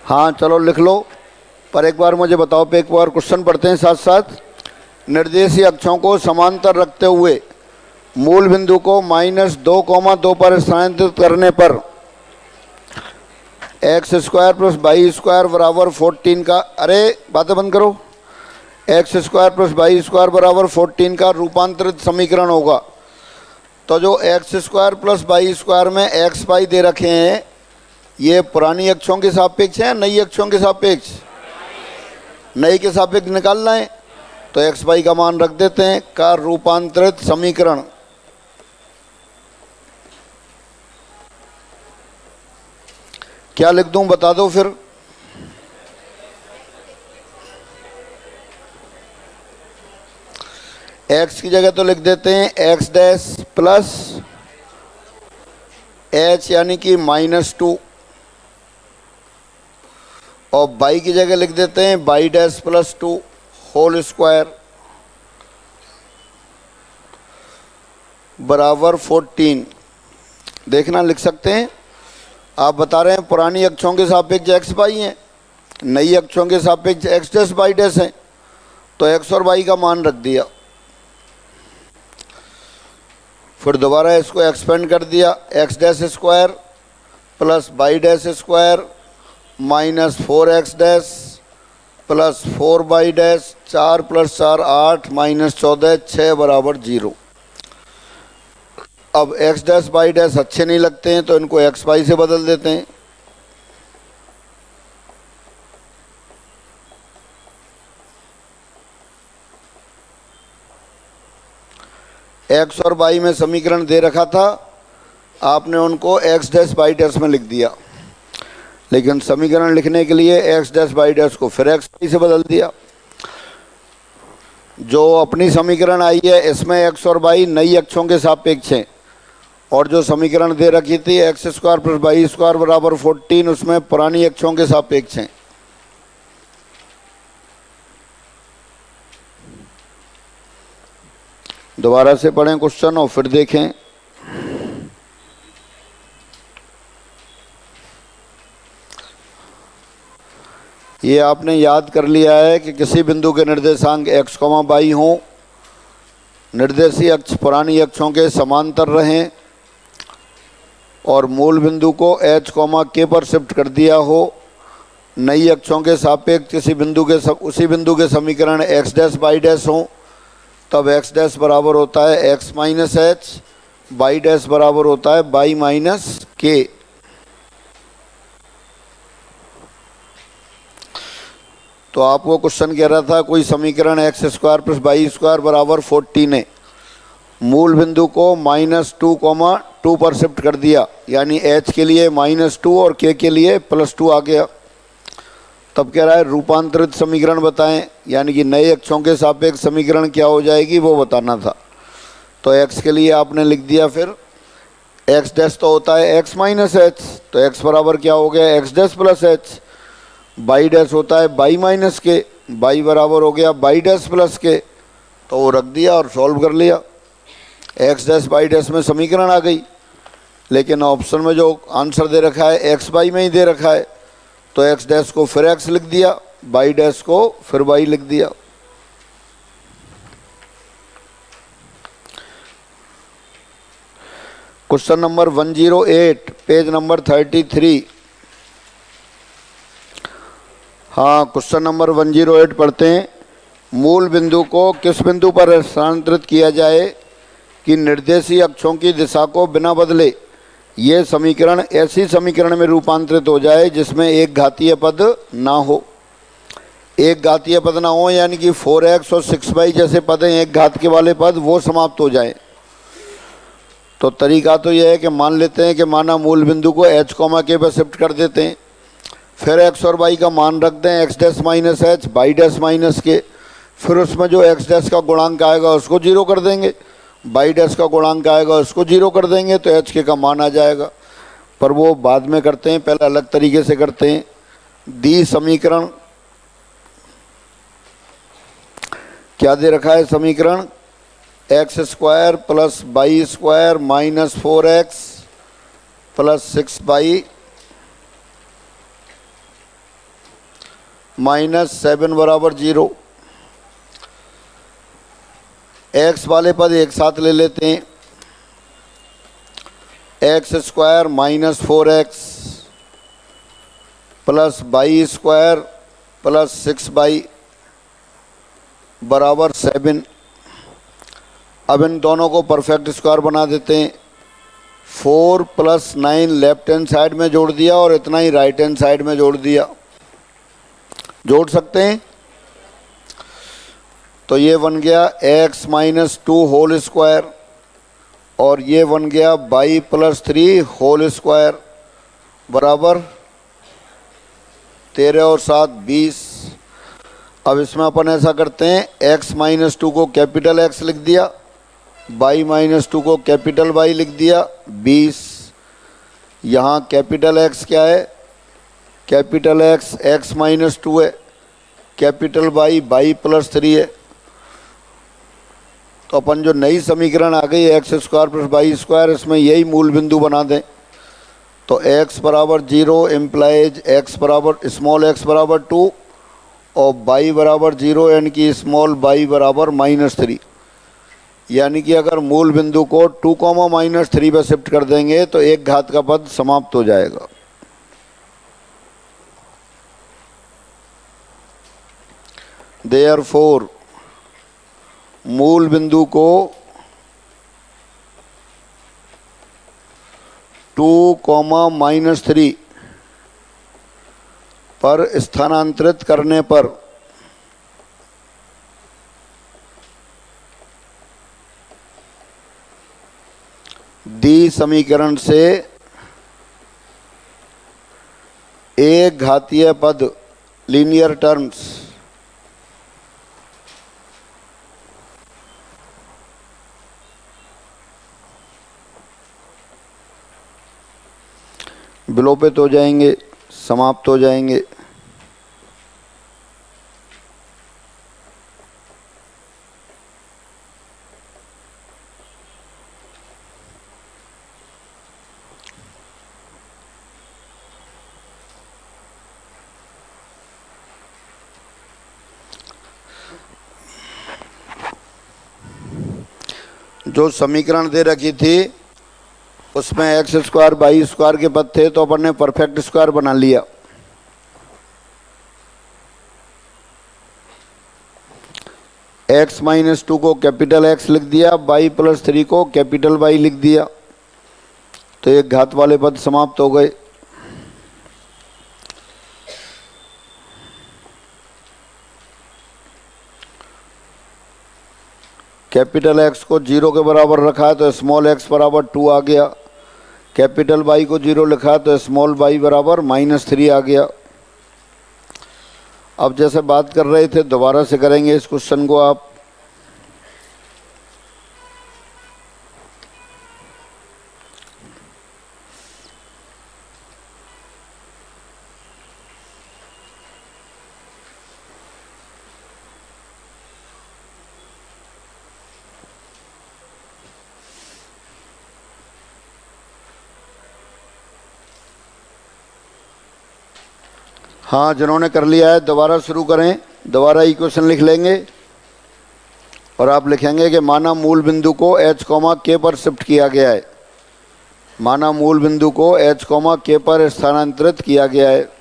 हाँ चलो लिख लो, पर एक बार मुझे बताओ, पे एक बार क्वेश्चन पढ़ते हैं साथ साथ। निर्देशीय अक्षों को समांतर रखते हुए मूल बिंदु को -2,2 पर स्थानांतरित करने पर x² + y² बराबर 14 का, अरे बातें बंद करो, x² + y² बराबर 14 का रूपांतरित समीकरण होगा। तो जो x² + y² में x y दे रखे हैं, ये पुरानी अक्षों के सापेक्ष है, नई अक्षों के सापेक्ष, नई के सापेक्ष निकालना है, तो x y का मान रख देते हैं, का रूपांतरित समीकरण। क्या लिख दूं बता दो फिर, x की जगह तो लिख देते हैं x' प्लस h यानी कि -2, और y की जगह लिख देते हैं y' + 2 होल स्क्वायर बराबर 14। देखना लिख सकते हैं। आप बता रहे हैं पुरानी अक्षों के सापेक्ष x y हैं, नई अक्षों के सापेक्ष x' y' हैं, तो x और y का मान रख दिया, फिर दोबारा इसको एक्सपेंड कर दिया, x' square plus y' minus 4x' plus 4y', 4 + 4 8 minus 14 6 बराबर 0। अब x' y' अच्छे नहीं लगते हैं तो इनको x y से बदल देते हैं। x और y में समीकरण दे रखा था, आपने उनको x' y' में लिख दिया, लेकिन समीकरण लिखने के लिए x' y' को फिर x y से बदल दिया। जो अपनी समीकरण आई है इसमें x और y नई अक्षों के सापेक्ष हैं, और जो समीकरण दे रखी थी x² + y² बराबर 14, उसमें पुरानी अक्षों के सापेक्ष हैं। दोबारा से पढ़ें क्वेश्चन और फिर देखें। ये आपने याद कर लिया है कि किसी बिंदु के निर्देशांक x, y हों, निर्देशीय अक्ष पुरानी अक्षों के समांतर रहें और मूल बिंदु को h, k पर शिफ्ट कर दिया हो, नई अक्षों के सापेक्ष किसी बिंदु के उसी बिंदु के समीकरण x' y' हों, तब x' बराबर होता है x - h, y' बराबर होता है y - k। तो आपको क्वेश्चन कह रहा था कोई समीकरण X square plus Y square बराबर 14 है, मूल बिंदु को -2, 2 पर शिफ्ट कर दिया, यानी h के लिए -2 और k के लिए +2 आ गया। तब कह रहा है रूपांतरित समीकरण बताएं, यानी कि नए अक्षों के सापेक्ष समीकरण क्या हो जाएगी वो बताना था। तो x के लिए आपने लिख दिया, फिर x डैश तो होता है x माइनस एच, तो x बराबर क्या हो गया x dash plus H. By dash होता है बाई माइनस के, बाई बराबर हो गया बाई डैश प्लस के, तो वो रख दिया और सॉल्व कर लिया। एक्स डैश बाई डैश में समीकरण आ गई, लेकिन ऑप्शन में जो आंसर दे रखा है एक्स बाई में ही दे रखा है, तो एक्स डैश को फिर एक्स लिख दिया, बाई डैश को फिर बाई लिख दिया। Question number 108 page number 33। हाँ, क्वेश्चन नंबर 108 पढ़ते हैं। मूल बिंदु को किस बिंदु पर स्थानांतरित किया जाए कि निर्देशीय अक्षों की दिशा को बिना बदले ये समीकरण ऐसी समीकरण में रूपांतरित हो जाए जिसमें एक घातीय पद ना हो। एक घातीय पद ना हो यानी कि 4x और 6y जैसे पद हैं एक घात के वाले पद, वो समाप्त हो जाए। तो तरीका तो यह है कि मान लेते हैं कि माना मूल बिंदु को h, k पर शिफ्ट कर देते हैं, फिर x और y का मान रख दें x dash minus H, y dash minus के, फिर उसमें जो x डैश का गुणांक आएगा उसको 0 कर देंगे, बाई डैश का गुणांक आएगा उसको 0 कर देंगे, तो एच के का मान आ जाएगा। पर वो बाद में करते हैं, पहले अलग तरीके से करते हैं। दी समीकरण क्या दे रखा है, समीकरण X square plus Y square minus 4x plus 6y minus 7 बराबर 0। एक्स वाले पद एक साथ ले लेते हैं, X square minus 4x plus Y square plus 6y बराबर 7। अब इन दोनों को परफेक्ट स्क्वायर बना देते हैं। 4 + 9 लेफ्ट हैंड साइड में जोड़ दिया और इतना ही राइट हैंड साइड में जोड़ दिया, जोड़ सकते हैं। तो ये बन गया x माइनस 2 होल स्क्वायर और ये बन गया y + 3 होल स्क्वायर बराबर 13 और 7 20। अब इसमें अपन ऐसा करते हैं, x माइनस 2 को कैपिटल X लिख दिया, y माइनस 2 को कैपिटल Y लिख दिया 20। यहाँ कैपिटल X क्या है, कैपिटल X x माइनस 2 है, कैपिटल Y y + 3 है। तो अपन जो नई समीकरण आ गई X square plus Y square, इसमें यही मूल बिंदु बना दें। तो x बराबर 0 इम्प्लाइज x बराबर स्मॉल x बराबर 2 और y बराबर 0 यानी कि स्मॉल y बराबर -3। यानी कि अगर मूल बिंदु को 2, -3 पर शिफ्ट कर देंगे तो एक घात का पद समाप्त हो जाएगा। देयरफॉर मूल बिंदु को 2, -3 पर स्थानांतरित करने पर दी समीकरण से एक घातीय पद लीनियर टर्म्स विलोपित हो जाएंगे, समाप्त हो जाएंगे। जो समीकरण दे रखी थी उसमें एक्स स्क्वायर वाई स्क्वायर के पद थे, तो अपन ने परफेक्ट स्क्वायर बना लिया। x माइनस 2 को कैपिटल X लिख दिया, y + 3 को कैपिटल Y लिख दिया, तो एक घात वाले पद समाप्त हो गए। कैपिटल एक्स को 0 के बराबर रखा है तो स्मॉल एक्स बराबर 2 आ गया। कैपिटल वाई को 0 लिखा है तो स्मॉल वाई बराबर -3 आ गया। अब जैसे बात कर रहे थे दोबारा से करेंगे इस क्वेश्चन को आप। हाँ, जिन्होंने कर लिया है दोबारा शुरू करें, दोबारा इक्वेशन लिख लेंगे और आप लिखेंगे कि माना मूल बिंदु को h, k पर शिफ्ट किया गया है। माना मूल बिंदु को h, k पर स्थानांतरित किया गया है।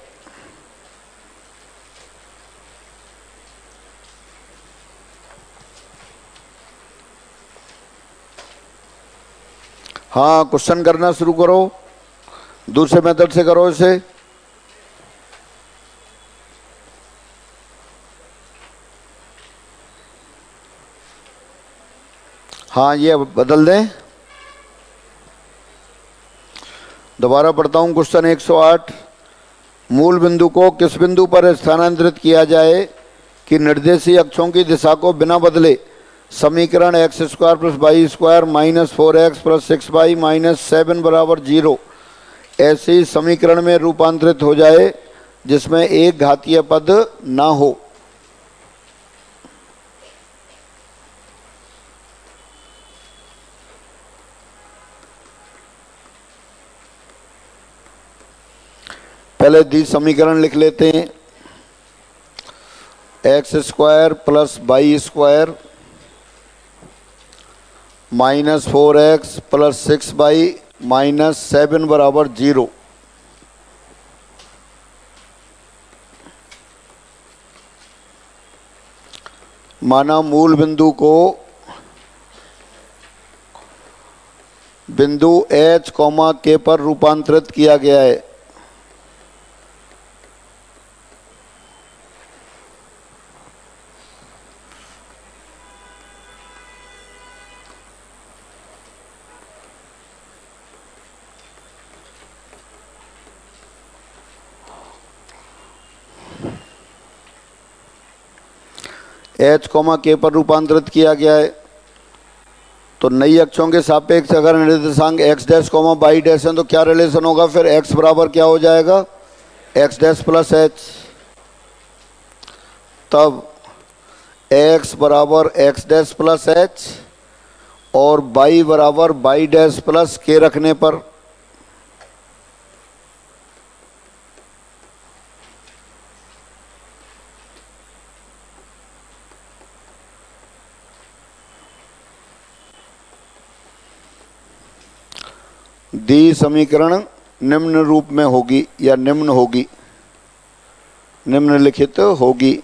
हाँ, क्वेश्चन करना शुरू करो, दूसरे मेथड से करो इसे। हाँ, ये बदल दें। दोबारा पढ़ता हूँ क्वेश्चन 108। मूल बिंदु को किस बिंदु पर स्थानांतरित किया जाए कि निर्देशीय अक्षों की दिशा को बिना बदले समीकरण x² + y² - 4x + 6y - 7 बराबर 0 ऐसे ही समीकरण में रूपांतरित हो जाए जिसमें एक घातीय पद ना हो। पहले दी समीकरण लिख लेते हैं। x² + y² - 4x + 6y - 7 बराबर 0। माना मूल बिंदु को बिंदु h, k पर रूपांतरित किया गया है। h, k पर रूपांतरित किया गया है तो नई अक्षों के सापेक्ष अगर निर्देशांक x' y' है तो क्या रिलेशन होगा? फिर x बराबर क्या हो जाएगा? x' + h। तब x बराबर x' + h और y बराबर y' + k रखने पर दी समीकरण निम्न रूप में होगी या निम्न होगी, निम्नलिखित होगी।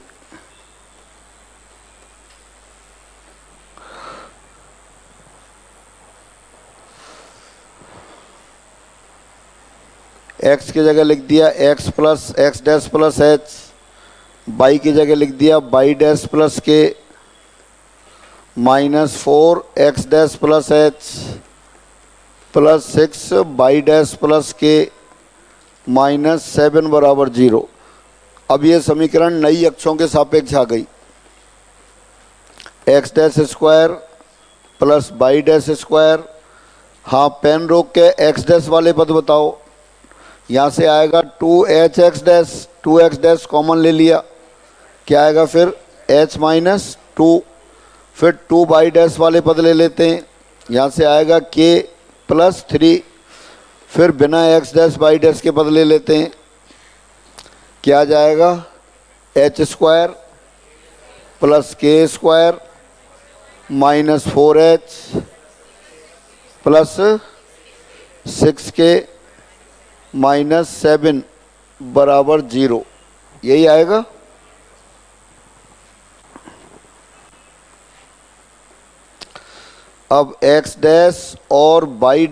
x की जगह लिख दिया x + x' + h, y की जगह लिख दिया y' + k -4x' + h + 6y' + k -7 बराबर 0। अब ये समीकरण नई अक्षों के सापेक्ष आ गई। x' + y'²। हाँ, पेन रोक के x' वाले पद बताओ। यहाँ से आएगा 2hx', 2x' कॉमन ले लिया, क्या आएगा फिर? h - 2। फिर 2y' वाले पद ले लेते हैं, यहाँ से आएगा k + 3। फिर बिना x' y' के पद ले लेते हैं, क्या जाएगा? h² + k² - 4h + 6k - 7 बराबर 0। यही आएगा। अब x' और y'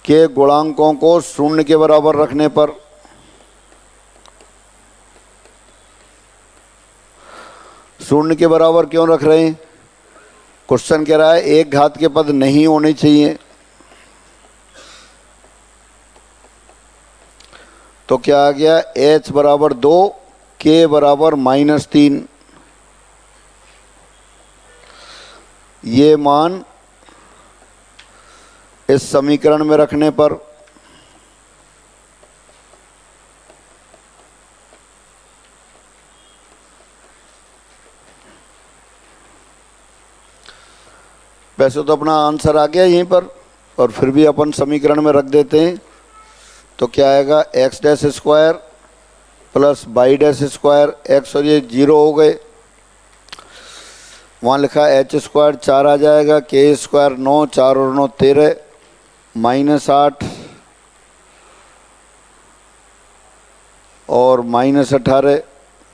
के गुणांकों को 0 के बराबर रखने पर शून्य के बराबर क्यों रख रहे हैं? क्वेश्चन कह रहा है एक घात के पद नहीं होने चाहिए। तो क्या आ गया? h बराबर 2, k बराबर -3। ये मान इस समीकरण में रखने पर वैसे तो अपना आंसर आ गया यहीं पर, और फिर भी अपन समीकरण में रख देते हैं। तो क्या आएगा? x dash square plus y dash square, x और ये 0 हो गए। वहाँ लिखा h स्क्वायर 4 आ जाएगा, k स्क्वायर 9, 4 और 9 13, -8 और -18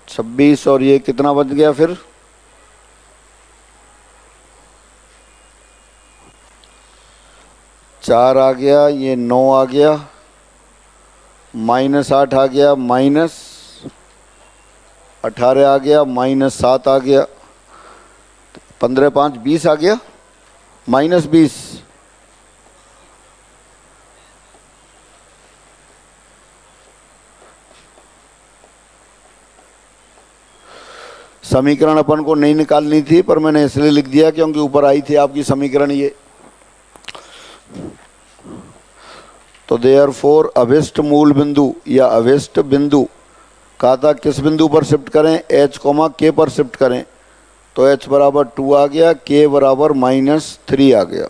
26, और ये कितना बच गया फिर? 4 आ गया, ये 9 आ गया, -8 आ गया, -18 आ गया, -7 आ गया, 15 5 20 आ गया, -20। समीकरण अपन को नहीं निकालनी थी, पर मैंने इसलिए लिख दिया क्योंकि ऊपर आई थी आपकी समीकरण ये। तो देयरफॉर अभिष्ट मूल बिंदु या अभिष्ट बिंदु कहा था किस बिंदु पर शिफ्ट करें? h, k पर शिफ्ट करें। तो h बराबर 2 आ गया, k बराबर -3 आ गया।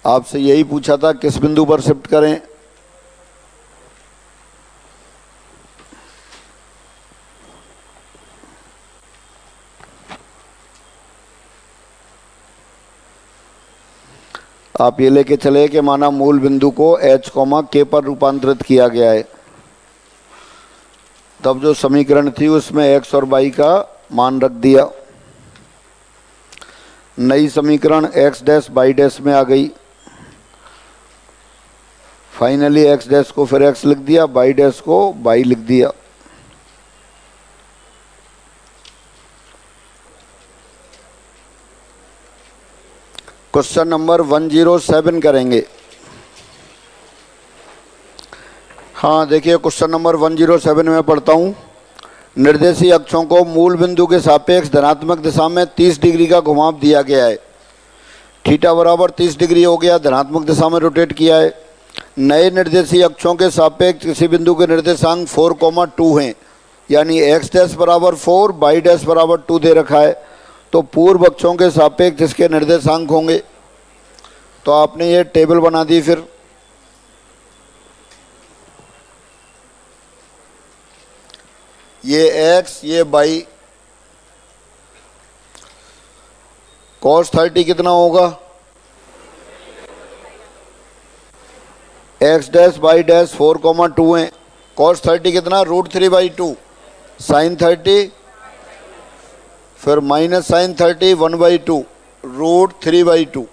आपसे यही पूछा था किस बिंदु पर शिफ्ट करें? आप ये लेके चले कि माना मूल बिंदु को h, k पर रूपांतरित किया गया है। तब जो समीकरण थी उसमें x और y का मान रख दिया। नई समीकरण x डैश y डैश में आ गई। फाइनली x डैश को फिर x लिख दिया, y डैश को y लिख दिया। क्वेश्चन नंबर 107 करेंगे। हाँ देखिए, क्वेश्चन नंबर 107 में पढ़ता हूँ। निर्देशीय अक्षों को मूल बिंदु के सापेक्ष धनात्मक दिशा में 30 डिग्री का घुमाव दिया गया है। थीटा बराबर 30 डिग्री हो गया, धनात्मक दिशा में रोटेट किया है। नए निर्देशीय अक्षों के सापेक्ष किसी बिंदु के निर्देशांक 4,2 हैं, यानी x डैश बराबर 4, y डैश बराबर 2 दे रखा है। तो पूर्व अक्षों के सापेक्ष इसके निर्देशांक होंगे। तो आपने ये टेबल बना दी। फिर ये x, ये y, cos 30 कितना होगा? x डैश y डैश 4,2 है, cos 30 कितना? √3/2, sin 30 फिर -sin 30 1/2, √3/2।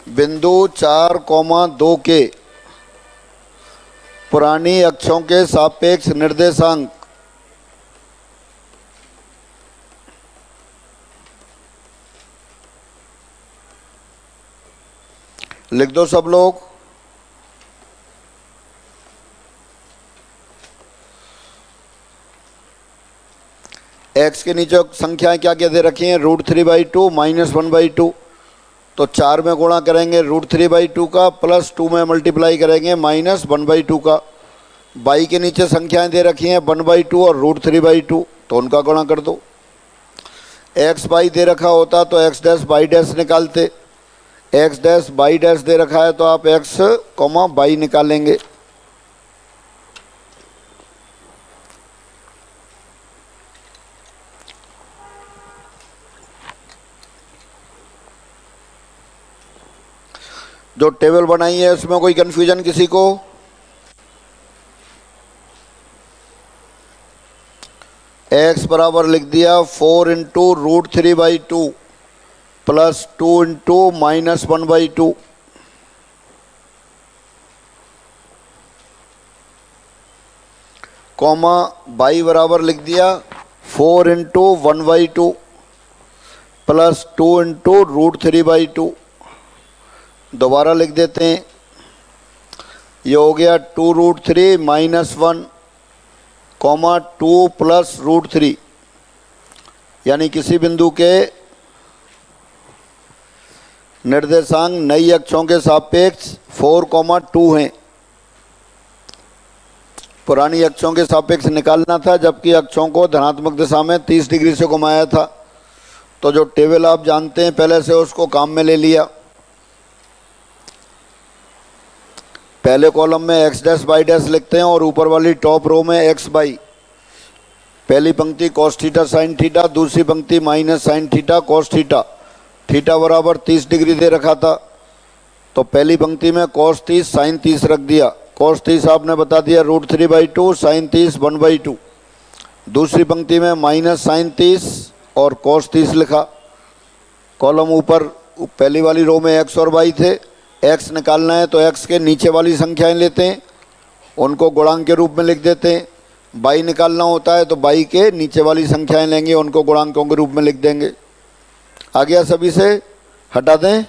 बिंदु 4,2 के पुरानी अक्षों के सापेक्ष निर्देशांक लिख दो सब लोग। x के नीचे संख्याएं क्या क्या दे रखी हैं? √3/2, -1/2। तो 4 में गुणा करेंगे √3/2 का, प्लस 2 में मल्टीप्लाई करेंगे -1/2 का। y के नीचे संख्याएं दे रखी हैं 1/2 और √3/2, तो उनका गुणा कर दो। x y दे रखा होता तो x डैश y डैश निकालते। x डैश y डैश दे रखा है तो आप x, y निकालेंगे। जो टेबल बनाई है उसमें कोई कंफ्यूजन किसी को? x बराबर लिख दिया 4 × √3/2 प्लस 2 × -1/2। कॉमा बाई बराबर लिख दिया 4 इंटू 1/2 प्लस 2 इंटू √3/2। दोबारा लिख देते हैं, ये हो गया 2√3 माइनस 1 कॉमा 2 प्लस √3, यानी किसी बिंदु के निर्देशांक नई अक्षों के सापेक्ष 4,2 हैं। पुरानी अक्षों के सापेक्ष निकालना था, जबकि अक्षों को धनात्मक दिशा में 30 डिग्री से घुमाया था। तो जो टेबल आप जानते हैं पहले से, उसको काम में ले लिया। पहले कॉलम में x डैश बाई डैश लिखते हैं और ऊपर वाली टॉप रो में x बाई। पहली पंक्ति cos थीटा साइन थीटा, दूसरी पंक्ति minus sine theta cos theta. Theta बराबर 30 डिग्री दे रखा था, तो पहली पंक्ति में cos 30 साइन 30 रख दिया। cos 30 आपने बता दिया √3/2, साइन 30 1/2। दूसरी पंक्ति में माइनस साइन 30 और cos 30 लिखा। कॉलम ऊपर पहली वाली रो में x और y थे, x निकालना है तो x के नीचे वाली संख्याएं लेते हैं, उनको गुणांक के रूप में लिख देते हैं। y निकालना होता है तो y के नीचे वाली संख्याएं लेंगे, उनको गुणांकों के रूप में लिख देंगे। आ गया? सभी से हटा दें।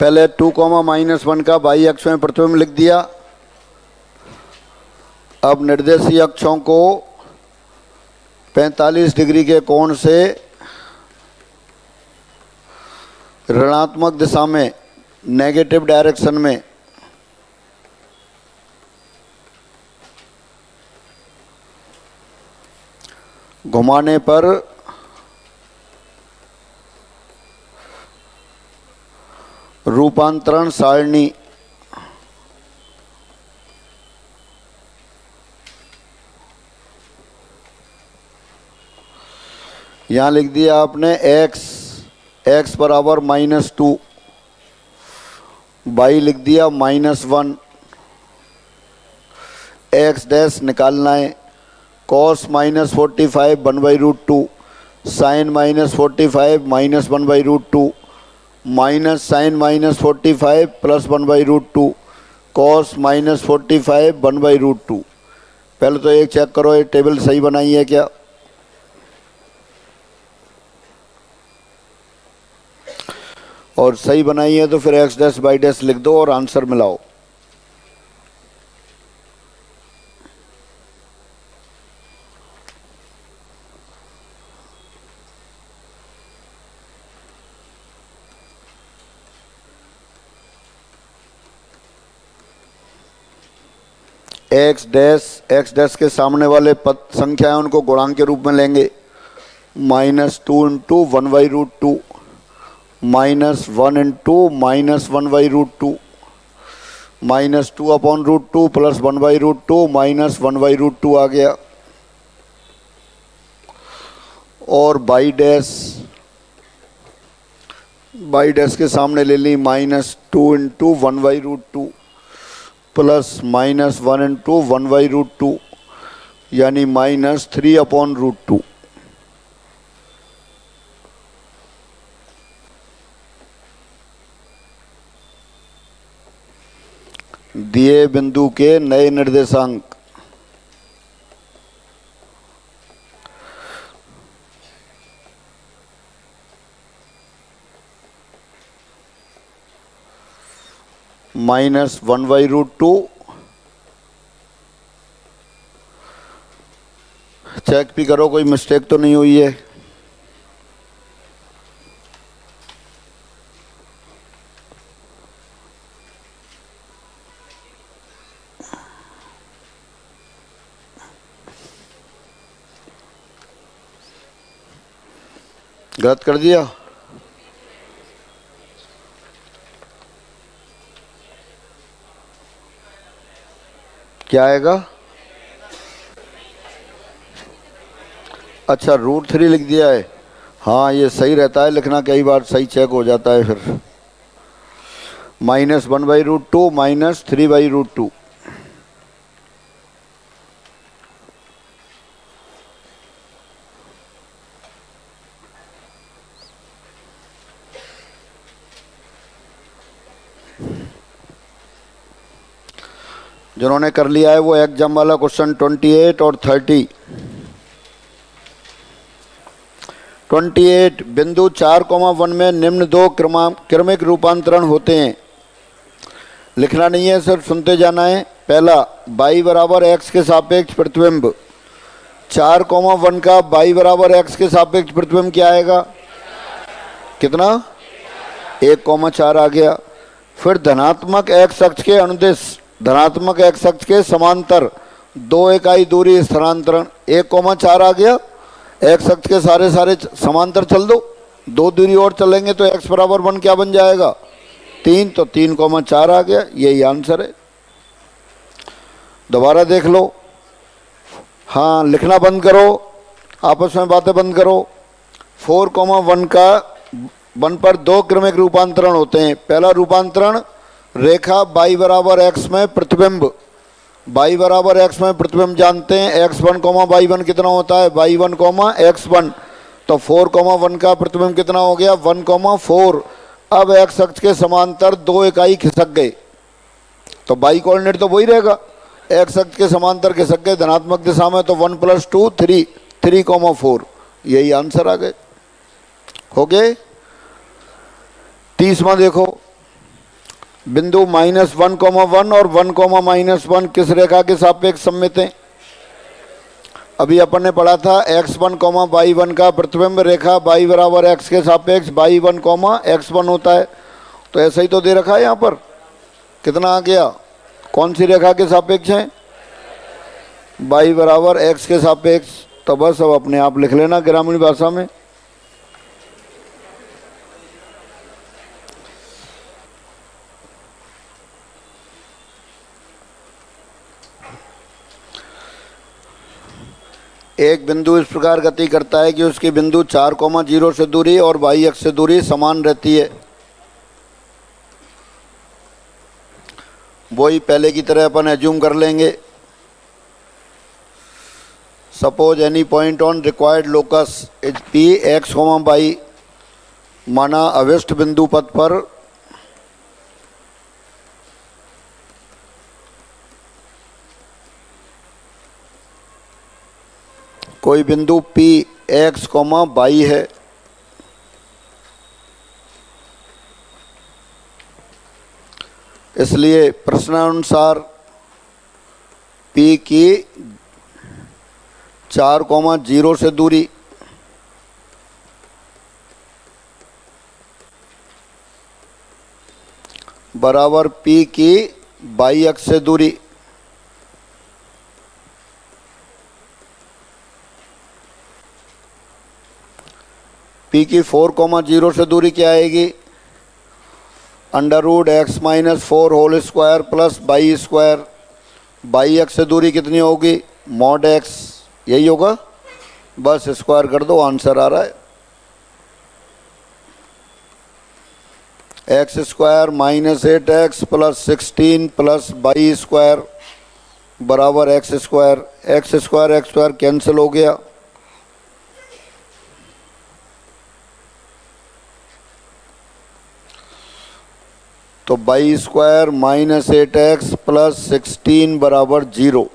पहले 2,-1 का बाई अक्ष में प्रतिबिंब लिख दिया। अब निर्देशीय अक्षों को 45 डिग्री के कोण से ऋणात्मक दिशा में, नेगेटिव डायरेक्शन में घुमाने पर रूपांतरण सारणी यहाँ लिख दिया आपने x बराबर -2, y लिख दिया -1, x डैश निकालना है। cos -45 1/√2, sine -45 -1/√2, minus sine -45 plus 1/√2, cos -45 1/√2। पहले तो एक चेक करो ये टेबल सही बनाई है क्या। और सही बनाई है तो फिर x डैश बाई डैश लिख दो और आंसर मिलाओ। x डैश के सामने वाले पद संख्या है उनको गुणांक के रूप में लेंगे। -2 इंटू 1/√2, -1 इंटू -1/√2, -2/√2 प्लस 1/√2 -1/√2 आ गया। और बाई डैश के सामने ले ली -2 इंटू 1/√2 प्लस -1 इंटू 1/√2, यानी -3/√2। दिए बिंदु के नए निर्देशांक -1/√2। चेक भी करो कोई मिस्टेक तो नहीं हुई है। गलत कर दिया? क्या आएगा? अच्छा, √3 लिख दिया है। हाँ, ये सही रहता है लिखना, कई बार सही चेक हो जाता है फिर। -1/√2 -3/√2। जिन्होंने कर लिया है वो एग्जाम वाला क्वेश्चन 28 और 30। 28, बिंदु 4,1 में निम्न दो क्रमिक रूपांतरण होते हैं। लिखना नहीं है, सिर्फ सुनते जाना है। पहला, y बराबर x के सापेक्ष प्रतिबिंब। 4,1 का y बराबर x के सापेक्ष प्रतिबिंब क्या आएगा? कितना? 1,4 आ गया। फिर धनात्मक x अक्ष के अनुदिश, धनात्मक x अक्ष के समांतर 2 इकाई दूरी स्थानांतरण। 1,4 आ गया। x अक्ष के सारे समांतर चल दो, 2 दूरी और चलेंगे तो x बराबर 1 क्या बन जाएगा? 3। तो 3,4 आ गया। यही आंसर है। दोबारा देख लो। हाँ, लिखना बंद करो, आपस में बातें बंद करो। 4,1 का 1 पर 2 क्रमिक रूपांतरण होते हैं। पहला रूपांतरण, रेखा y बराबर x में प्रतिबिंब। y बराबर x में प्रतिबिंब जानते हैं। x1, y1 कितना होता है? y1, x1। तो 4,1 का प्रतिबिंब कितना हो गया? 1,4। अब x अक्ष के समांतर 2 इकाई खिसक गए, तो y कोऑर्डिनेट तो वही रहेगा। x अक्ष के समांतर खिसक गए धनात्मक दिशा में, तो 1 + 2 3, 3,4। यही आंसर आ गए। हो गए। 30वां देखो, बिंदु -1,1 और 1,-1 किस रेखा के सापेक्ष सममित हैं? अभी अपन ने पढ़ा था x1, y1 का प्रतिबिंब रेखा y बराबर x के सापेक्ष y1, x1 होता है। तो ऐसा ही तो दे रखा है यहाँ पर। कितना आ गया? कौन सी रेखा के सापेक्ष है? y बराबर x के सापेक्ष। तो बस अब अपने आप लिख लेना ग्रामीण भाषा में। एक बिंदु इस प्रकार गति करता है कि उसकी बिंदु 4,0 से दूरी और y अक्ष से दूरी समान रहती है। वही पहले की तरह अपन एज्यूम कर लेंगे। Suppose any point on required locus is P x, y। माना अभिष्ट बिंदु पथ पर कोई बिंदु P x, y है। इसलिए प्रश्नानुसार P की 4,0 से दूरी बराबर P की y अक्ष से दूरी। P की 4,0 से दूरी क्या आएगी? √x-4 whole square plus y square. y अक्ष से दूरी कितनी होगी? mod x। यही होगा। बस स्क्वायर कर दो, आंसर आ रहा है। x² - 8x + 16 + y स्क्वायर बराबर x²। x² कैंसिल हो गया। तो y² - 8x + 16 बराबर 0।